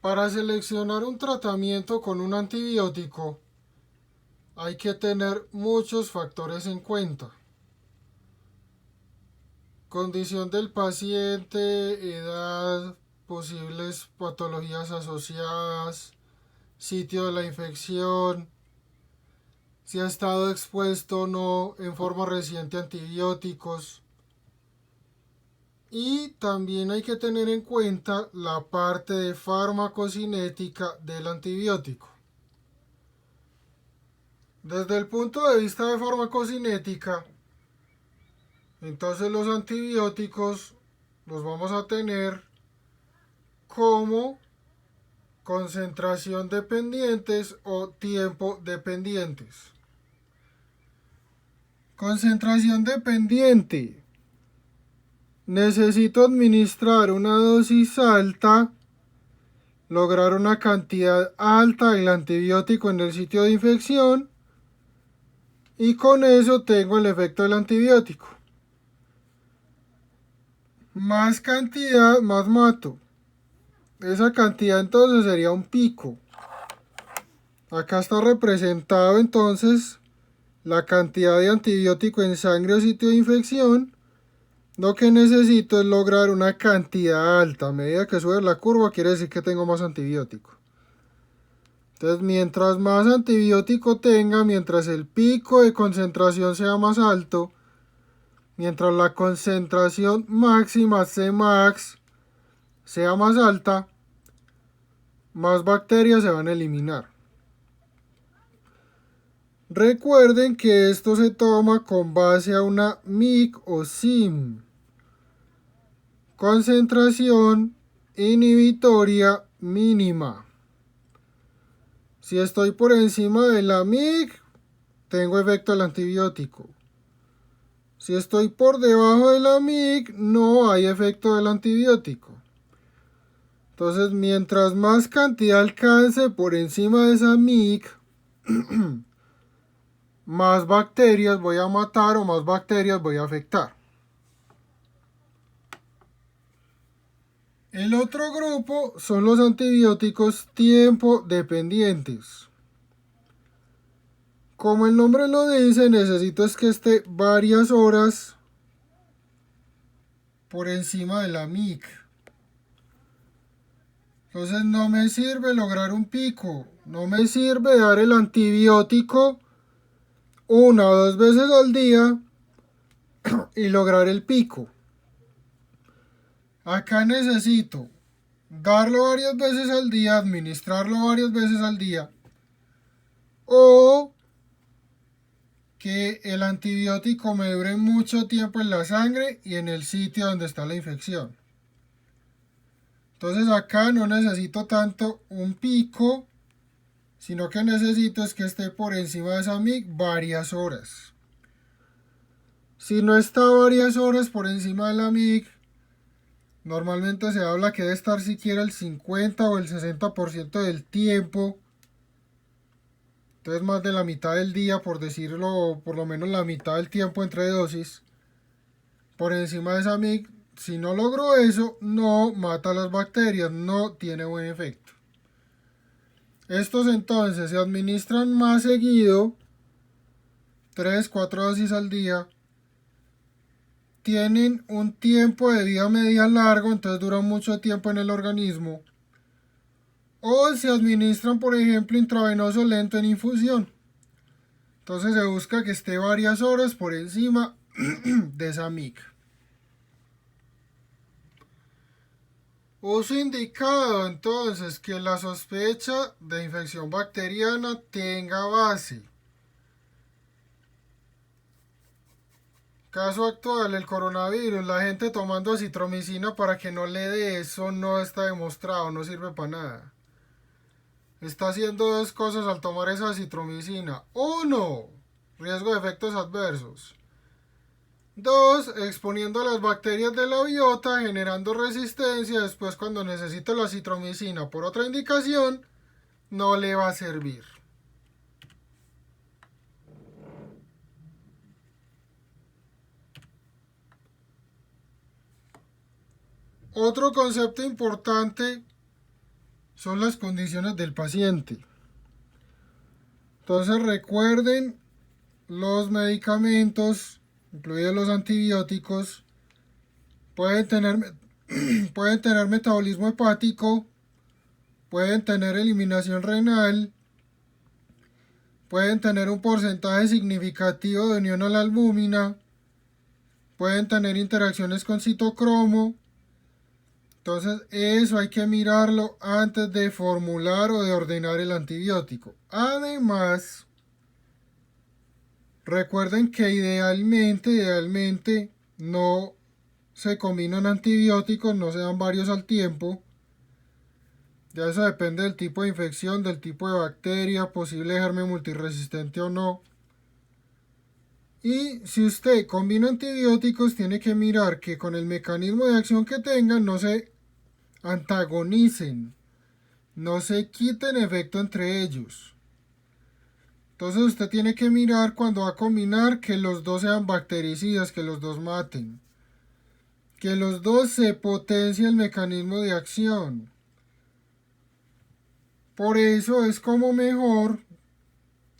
Para seleccionar un tratamiento con un antibiótico hay que tener muchos factores en cuenta. Condición del paciente, edad, posibles patologías asociadas, sitio de la infección, si ha estado expuesto o no en forma reciente a antibióticos. Y también hay que tener en cuenta la parte de farmacocinética del antibiótico. Desde el punto de vista de farmacocinética, entonces los antibióticos los vamos a tener como concentración dependientes o tiempo dependientes. Concentración dependiente. Necesito administrar una dosis alta, lograr una cantidad alta del antibiótico en el sitio de infección y con eso tengo el efecto del antibiótico. Más cantidad, más mato. Esa cantidad entonces sería un pico. Acá está representado entonces la cantidad de antibiótico en sangre o sitio de infección. Lo que necesito es lograr una cantidad alta. A medida que sube la curva quiere decir que tengo más antibiótico. Entonces mientras más antibiótico tenga, mientras el pico de concentración sea más alto, mientras la concentración máxima Cmax sea más alta, más bacterias se van a eliminar. Recuerden que esto se toma con base a una MIC o SIM, concentración inhibitoria mínima. Si estoy por encima de la MIC, tengo efecto del antibiótico. Si estoy por debajo de la MIC, no hay efecto del antibiótico. Entonces, mientras más cantidad alcance por encima de esa MIC, más bacterias voy a matar o más bacterias voy a afectar. El otro grupo son los antibióticos tiempo dependientes. Como el nombre lo dice, necesito es que esté varias horas por encima de la MIC. Entonces no me sirve lograr un pico, no me sirve dar el antibiótico una o dos veces al día y lograr el pico. Acá necesito darlo varias veces al día, administrarlo varias veces al día, o que el antibiótico me dure mucho tiempo en la sangre y en el sitio donde está la infección. Entonces acá no necesito tanto un pico, sino que necesito es que esté por encima de esa MIC varias horas. Si no está varias horas por encima de la MIC, normalmente se habla que debe estar siquiera el 50 o el 60% del tiempo. Entonces más de la mitad del día, por decirlo, por lo menos la mitad del tiempo entre dosis, por encima de esa MIC. Si no logro eso, no mata las bacterias, no tiene buen efecto. Estos entonces se administran más seguido, 3 4 dosis al día. Tienen un tiempo de vida media largo, entonces duran mucho tiempo en el organismo. O se administran, por ejemplo, intravenoso lento en infusión. Entonces se busca que esté varias horas por encima de esa MIC. Uso indicado entonces que la sospecha de infección bacteriana tenga base. Caso actual, el coronavirus, la gente tomando acitromicina para que no le dé, eso no está demostrado, no sirve para nada. Está haciendo dos cosas al tomar esa acitromicina. Uno, riesgo de efectos adversos. Dos, exponiendo a las bacterias de la biota, generando resistencia. Después, cuando necesite la acitromicina por otra indicación, no le va a servir. Otro concepto importante son las condiciones del paciente. Entonces recuerden, los medicamentos, incluidos los antibióticos, pueden tener, pueden tener metabolismo hepático, pueden tener eliminación renal, pueden tener un porcentaje significativo de unión a la albúmina, pueden tener interacciones con citocromo. Entonces eso hay que mirarlo antes de formular o de ordenar el antibiótico. Además, recuerden que idealmente no se combinan antibióticos, no se dan varios al tiempo. Ya eso depende del tipo de infección, del tipo de bacteria, posible germen multiresistente o no. Y si usted combina antibióticos, tiene que mirar que con el mecanismo de acción que tengan no se antagonicen, no se quiten efecto entre ellos. Entonces usted tiene que mirar cuando va a combinar que los dos sean bactericidas, que los dos maten, que los dos se potencie el mecanismo de acción. Por eso es como mejor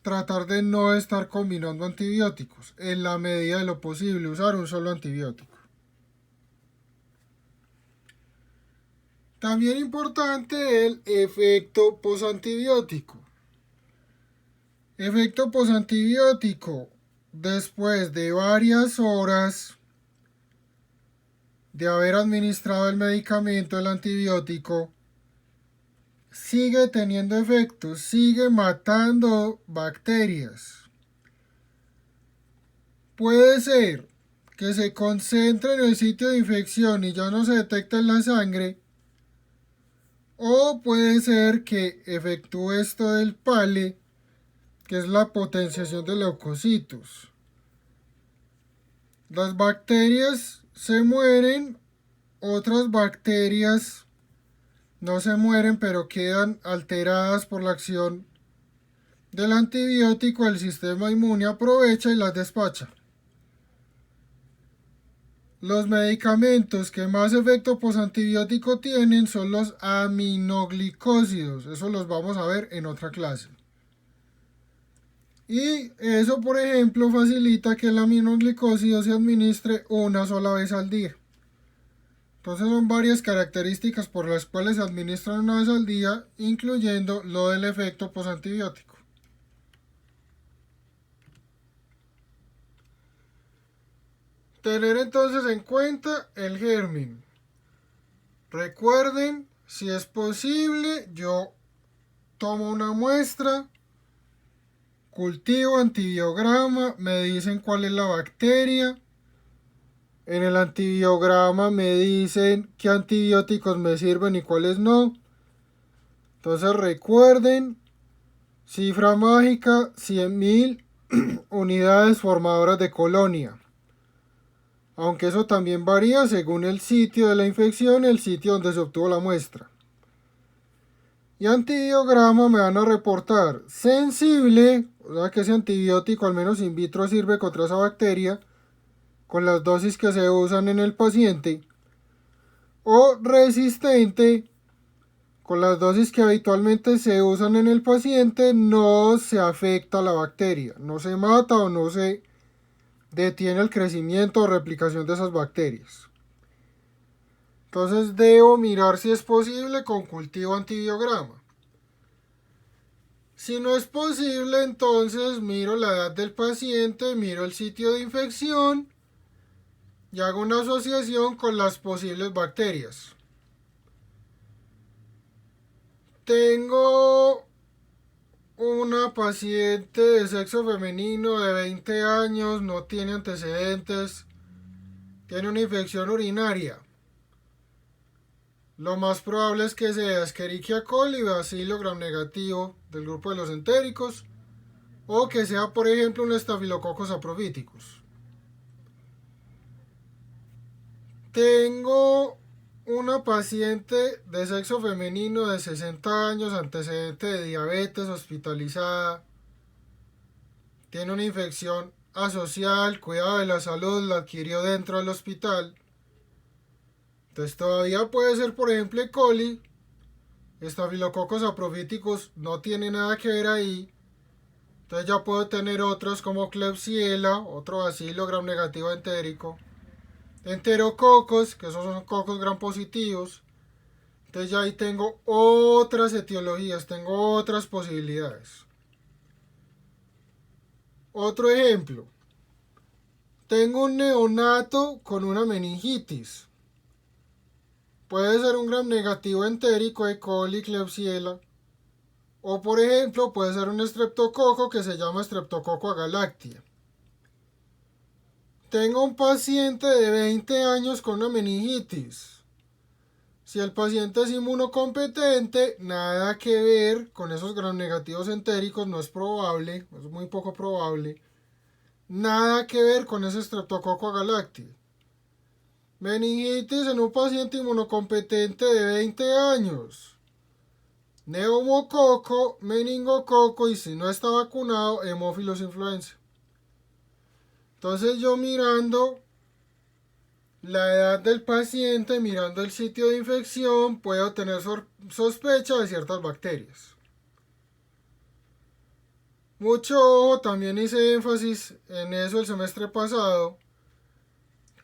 tratar de no estar combinando antibióticos, en la medida de lo posible, usar un solo antibiótico. También importante el efecto posantibiótico. Efecto posantibiótico. Después de varias horas de haber administrado el medicamento, el antibiótico, sigue teniendo efectos, sigue matando bacterias. Puede ser que se concentre en el sitio de infección y ya no se detecta en la sangre, o puede ser que efectúe esto del PALE, que es la potenciación de leucocitos. Las bacterias se mueren, otras bacterias no se mueren, pero quedan alteradas por la acción del antibiótico. El sistema inmune aprovecha y las despacha. Los medicamentos que más efecto posantibiótico tienen son los aminoglicósidos. Eso los vamos a ver en otra clase. Y eso, por ejemplo, facilita que el aminoglicósido se administre una sola vez al día. Entonces son varias características por las cuales se administran una vez al día, incluyendo lo del efecto posantibiótico. Tener entonces en cuenta el germen. Recuerden, si es posible, yo tomo una muestra, cultivo antibiograma, me dicen cuál es la bacteria. En el antibiograma me dicen qué antibióticos me sirven y cuáles no. Entonces recuerden, cifra mágica, 100.000 unidades formadoras de colonia. Aunque eso también varía según el sitio de la infección y el sitio donde se obtuvo la muestra. Y antibiograma me van a reportar sensible, o sea que ese antibiótico al menos in vitro sirve contra esa bacteria, con las dosis que se usan en el paciente, o resistente, con las dosis que habitualmente se usan en el paciente, no se afecta a la bacteria, no se mata o no se detiene el crecimiento o replicación de esas bacterias. Entonces debo mirar si es posible con cultivo antibiograma. Si no es posible, entonces miro la edad del paciente, miro el sitio de infección y hago una asociación con las posibles bacterias. Tengo una paciente de sexo femenino de 20 años, no tiene antecedentes, tiene una infección urinaria. Lo más probable es que sea Escherichia coli, bacilo gram negativo del grupo de los entéricos, o que sea, por ejemplo, un Staphylococcus saprophyticus. Tengo una paciente de sexo femenino de 60 años, antecedente de diabetes, hospitalizada. Tiene una infección asociada al cuidado de la salud, la adquirió dentro del hospital. Entonces todavía puede ser, por ejemplo, E. coli, Staphylococcus saprophyticus no tiene nada que ver ahí. Entonces ya puedo tener otros como Klebsiella, otro bacilo gram negativo entérico. Enterococos, que esos son cocos gram positivos. Entonces ya ahí tengo otras etiologías, tengo otras posibilidades. Otro ejemplo. Tengo un neonato con una meningitis. Puede ser un gram negativo entérico, E. coli, Klebsiella. O por ejemplo, puede ser un estreptococo que se llama Streptococcus agalactiae. Tengo un paciente de 20 años con una meningitis. Si el paciente es inmunocompetente, nada que ver con esos gram negativos entéricos, no es probable, es muy poco probable. Nada que ver con ese Streptococcus agalactiae. Meningitis en un paciente inmunocompetente de 20 años. Neumococo, meningococo y si no está vacunado, hemófilos influenza. Entonces yo mirando la edad del paciente, mirando el sitio de infección, puedo tener sospecha de ciertas bacterias. Mucho ojo, también hice énfasis en eso el semestre pasado,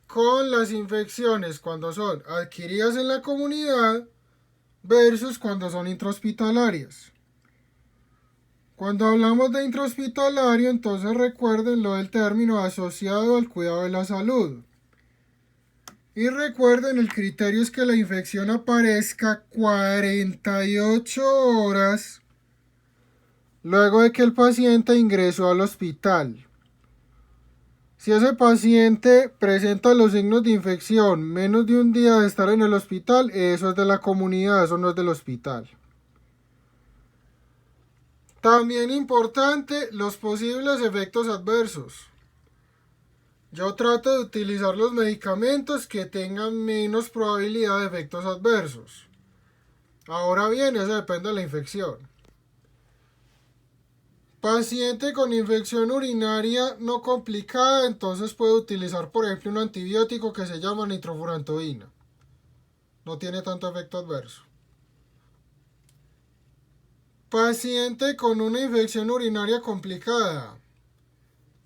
con las infecciones cuando son adquiridas en la comunidad versus cuando son intrahospitalarias. Cuando hablamos de intrahospitalario, entonces recuerden lo del término asociado al cuidado de la salud. Y recuerden, el criterio es que la infección aparezca 48 horas luego de que el paciente ingresó al hospital. Si ese paciente presenta los signos de infección menos de un día de estar en el hospital, eso es de la comunidad, eso no es del hospital. También importante, los posibles efectos adversos. Yo trato de utilizar los medicamentos que tengan menos probabilidad de efectos adversos. Ahora bien, eso depende de la infección. Paciente con infección urinaria no complicada, entonces puede utilizar, por ejemplo, un antibiótico que se llama nitrofurantoína. No tiene tanto efecto adverso. Paciente con una infección urinaria complicada.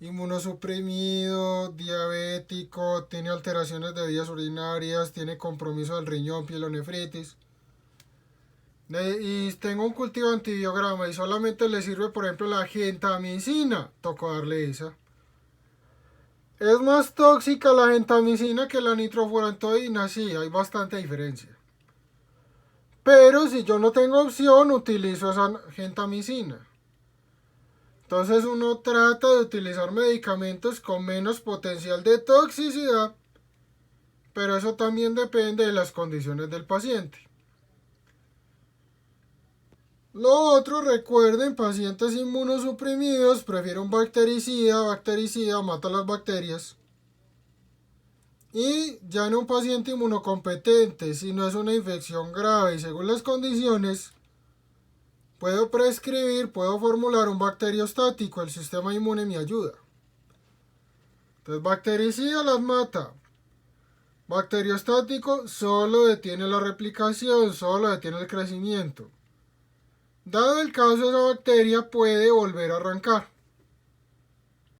Inmunosuprimido, diabético, tiene alteraciones de vías urinarias, tiene compromiso del riñón, pielonefritis. Y tengo un cultivo antibiograma y solamente le sirve, por ejemplo, la gentamicina. Tocó darle esa. ¿Es más tóxica la gentamicina que la nitrofurantoína? Sí, hay bastante diferencia. Pero si yo no tengo opción, utilizo esa gentamicina. Entonces uno trata de utilizar medicamentos con menos potencial de toxicidad, pero eso también depende de las condiciones del paciente. Lo otro, recuerden, pacientes inmunosuprimidos, prefieren un bactericida mata las bacterias. Y ya en un paciente inmunocompetente, si no es una infección grave y según las condiciones, puedo prescribir, puedo formular un bacteriostático, el sistema inmune me ayuda. Entonces, bactericida las mata. Bacteriostático solo detiene la replicación, solo detiene el crecimiento. Dado el caso, esa bacteria puede volver a arrancar.